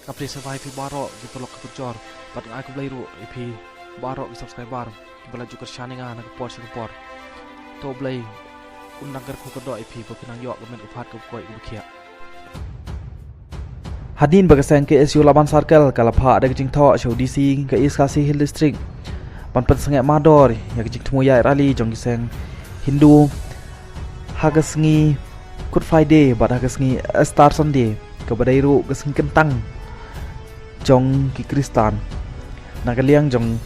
Kapri survive pi barok di pelok kepecor. Pat ngai aku belai ru pi barok di subscriber. Bela juga shaninga nak por sekepor. To belai undang ker ku kedok pi pinang yok kemen upat ke koi ke kia. Hadin bagasang ke SU Laban Circle kalapha ada kejing tho show DC ke East Kasi Hill District. Pan sengek mador ya kejing temu ya rally jong kiseng Hindu hagasngi Good Friday bad hagasngi Star Sunday ke badairu gasing kentang jong ki Kristan nakaliang jong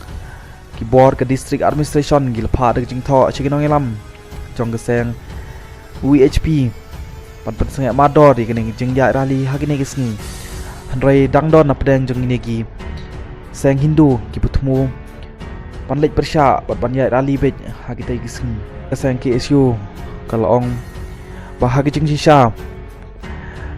ki board ke district administration gilapha ada kejing tho chiginong elam jong kiseng WHP pan sengek mador di kening jeng ya rally hagine gisngi Handrai dangdon apdeng jong inegi seng Hindu ki putmu panlek persya ban ya rally bej hagitai gisngi seng ki SU kalong bahagi jing sisa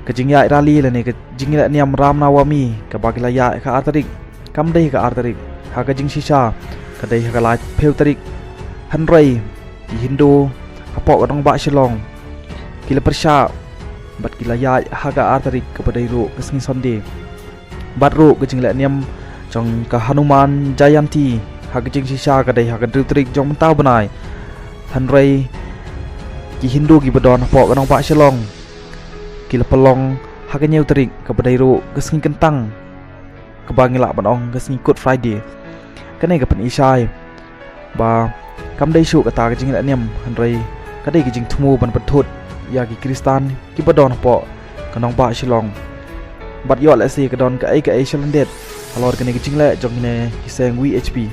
kejing ya rally lene kejing la niam ram nawami ka bagila ya ka artarik kamdai ka artarik haga jing sisa kadai ka la peu tarik Handrai di Hindu apok kadong ba shilong kila persya bat kila ya haga artarik kepada iru kesni sonde batru kejing la niam jong ka Hanuman Jayanti haga jing sisa kadai haga trik jong mentau benai Handrai ki Hindu ki bedon pok kanong pak shelong kila pelong haga nyeu terik kepada iru kesni kentang kebangila banong kesni Good Friday kanai ka pen isai ba kam dai su kata kejing la niam Handrai kadai kejing thumu ban patut ya ki Kristan ki bedon pok kanong pak shelong bat yo la si kadon ka ai shelondet alor kene kejing la jong ne ki seng WHP